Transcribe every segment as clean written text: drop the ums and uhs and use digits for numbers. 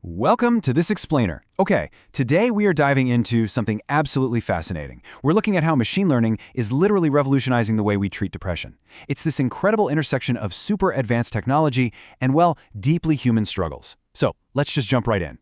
Welcome to this explainer. Okay, today we are diving into something absolutely fascinating. We're looking at how machine learning is literally revolutionizing the way we treat depression. It's this incredible intersection of super advanced technology and, well, deeply human struggles. So, let's just jump right in.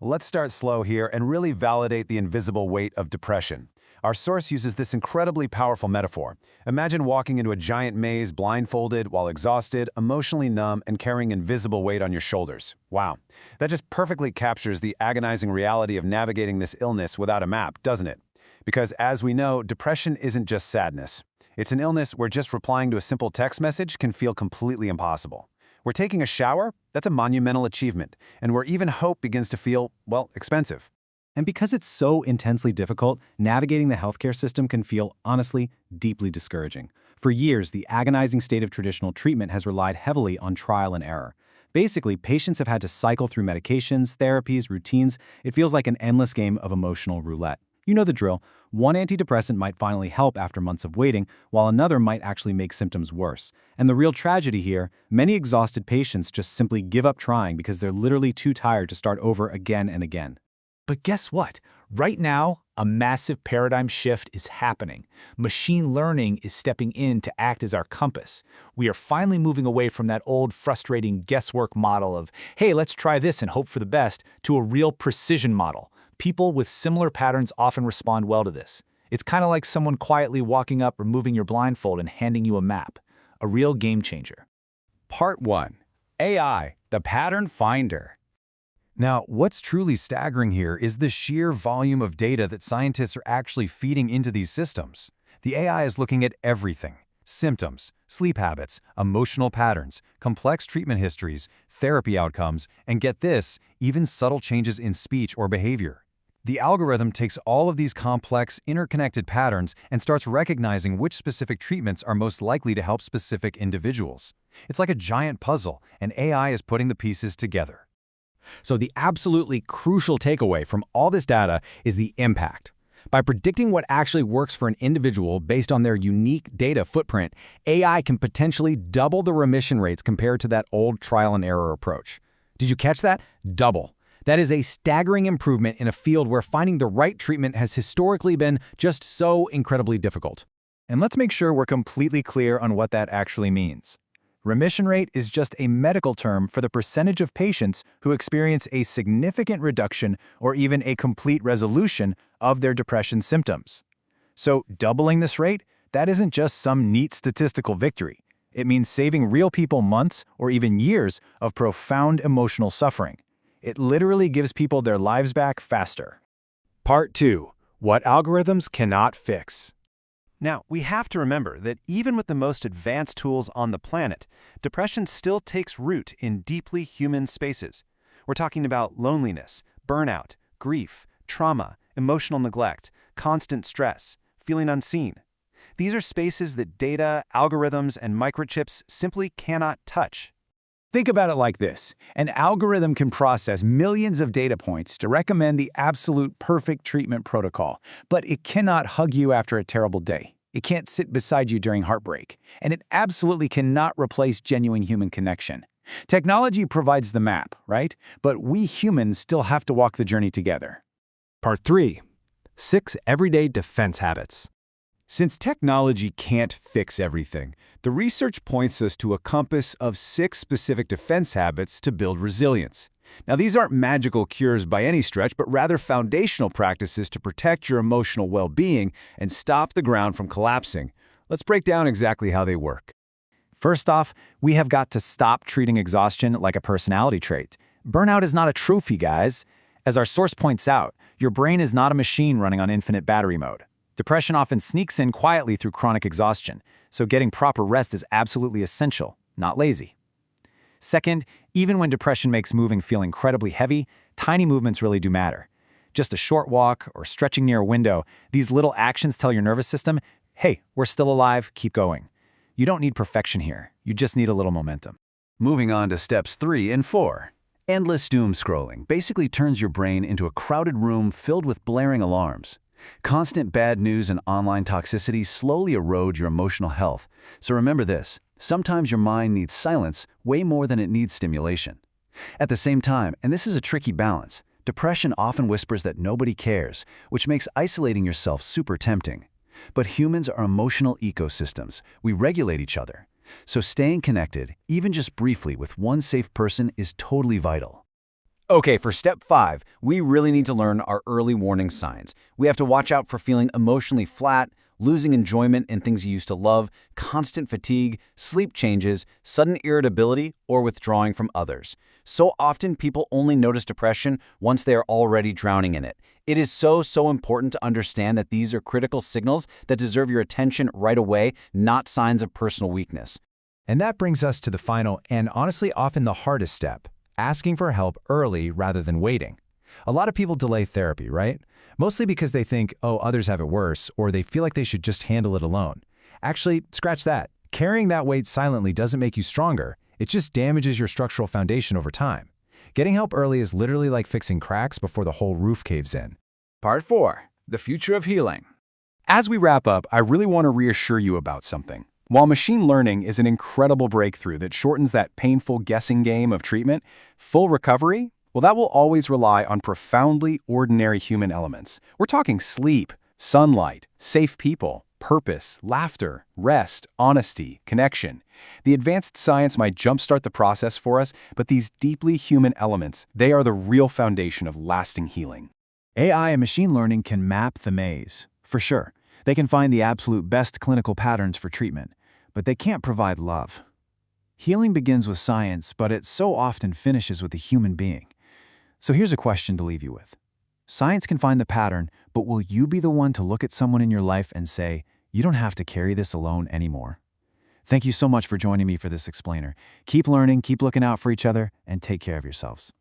Let's start slow here and really validate the invisible weight of depression. Our source uses this incredibly powerful metaphor. Imagine walking into a giant maze blindfolded while exhausted, emotionally numb, and carrying invisible weight on your shoulders. Wow. That just perfectly captures the agonizing reality of navigating this illness without a map, doesn't it? Because as we know, depression isn't just sadness. It's an illness where just replying to a simple text message can feel completely impossible. Where taking a shower, that's a monumental achievement, and where even hope begins to feel, well, expensive. And because it's so intensely difficult, navigating the healthcare system can feel, honestly, deeply discouraging. For years, the agonizing state of traditional treatment has relied heavily on trial and error. Basically, patients have had to cycle through medications, therapies, routines. It feels like an endless game of emotional roulette. You know the drill. One antidepressant might finally help after months of waiting, while another might actually make symptoms worse. And the real tragedy here, many exhausted patients just simply give up trying because they're literally too tired to start over again and again. But guess what? Right now, a massive paradigm shift is happening. Machine learning is stepping in to act as our compass. We are finally moving away from that old, frustrating guesswork model of, hey, let's try this and hope for the best, to a real precision model. People with similar patterns often respond well to this. It's kind of like someone quietly walking up, removing your blindfold, and handing you a map. A real game changer. Part 1. AI, the Pattern Finder. Now, what's truly staggering here is the sheer volume of data that scientists are actually feeding into these systems. The AI is looking at everything: symptoms, sleep habits, emotional patterns, complex treatment histories, therapy outcomes, and get this, even subtle changes in speech or behavior. The algorithm takes all of these complex, interconnected patterns and starts recognizing which specific treatments are most likely to help specific individuals. It's like a giant puzzle, and AI is putting the pieces together. So the absolutely crucial takeaway from all this data is the impact. By predicting what actually works for an individual based on their unique data footprint, AI can potentially double the remission rates compared to that old trial and error approach. Did you catch that? Double. That is a staggering improvement in a field where finding the right treatment has historically been just so incredibly difficult. And let's make sure we're completely clear on what that actually means. Remission rate is just a medical term for the percentage of patients who experience a significant reduction or even a complete resolution of their depression symptoms. So doubling this rate, that isn't just some neat statistical victory. It means saving real people months or even years of profound emotional suffering. It literally gives people their lives back faster. Part 2. What algorithms cannot fix. Now, we have to remember that even with the most advanced tools on the planet, depression still takes root in deeply human spaces. We're talking about loneliness, burnout, grief, trauma, emotional neglect, constant stress, feeling unseen. These are spaces that data, algorithms, and microchips simply cannot touch. Think about it like this. An algorithm can process millions of data points to recommend the absolute perfect treatment protocol, but it cannot hug you after a terrible day. It can't sit beside you during heartbreak, and it absolutely cannot replace genuine human connection. Technology provides the map, right? But we humans still have to walk the journey together. Part 3. 6 Everyday Defense Habits. Since technology can't fix everything, the research points us to a compass of 6 specific defense habits to build resilience. Now, these aren't magical cures by any stretch, but rather foundational practices to protect your emotional well-being and stop the ground from collapsing. Let's break down exactly how they work. First off, we have got to stop treating exhaustion like a personality trait. Burnout is not a trophy, guys. As our source points out, your brain is not a machine running on infinite battery mode. Depression often sneaks in quietly through chronic exhaustion, so getting proper rest is absolutely essential, not lazy. Second, even when depression makes moving feel incredibly heavy, tiny movements really do matter. Just a short walk or stretching near a window, these little actions tell your nervous system, hey, we're still alive, keep going. You don't need perfection here, you just need a little momentum. Moving on to steps 3 and 4. Endless doom scrolling basically turns your brain into a crowded room filled with blaring alarms. Constant bad news and online toxicity slowly erode your emotional health. So remember this, sometimes your mind needs silence way more than it needs stimulation. At the same time, and this is a tricky balance, depression often whispers that nobody cares, which makes isolating yourself super tempting. But humans are emotional ecosystems. We regulate each other. So staying connected, even just briefly with one safe person, is totally vital. Okay, for step 5, we really need to learn our early warning signs. We have to watch out for feeling emotionally flat, losing enjoyment in things you used to love, constant fatigue, sleep changes, sudden irritability, or withdrawing from others. So often people only notice depression once they are already drowning in it. It is so important to understand that these are critical signals that deserve your attention right away, not signs of personal weakness. And that brings us to the final and honestly often the hardest step, asking for help early rather than waiting. A lot of people delay therapy, right? Mostly because they think, oh, others have it worse, or they feel like they should just handle it alone. Actually, scratch that. Carrying that weight silently doesn't make you stronger. It just damages your structural foundation over time. Getting help early is literally like fixing cracks before the whole roof caves in. Part 4. The future of healing. As we wrap up, I really want to reassure you about something. While machine learning is an incredible breakthrough that shortens that painful guessing game of treatment, full recovery, well, that will always rely on profoundly ordinary human elements. We're talking sleep, sunlight, safe people, purpose, laughter, rest, honesty, connection. The advanced science might jumpstart the process for us, but these deeply human elements, they are the real foundation of lasting healing. AI and machine learning can map the maze, for sure. They can find the absolute best clinical patterns for treatment, but they can't provide love. Healing begins with science, but it so often finishes with a human being. So here's a question to leave you with. Science can find the pattern, but will you be the one to look at someone in your life and say, you don't have to carry this alone anymore? Thank you so much for joining me for this explainer. Keep learning, keep looking out for each other, and take care of yourselves.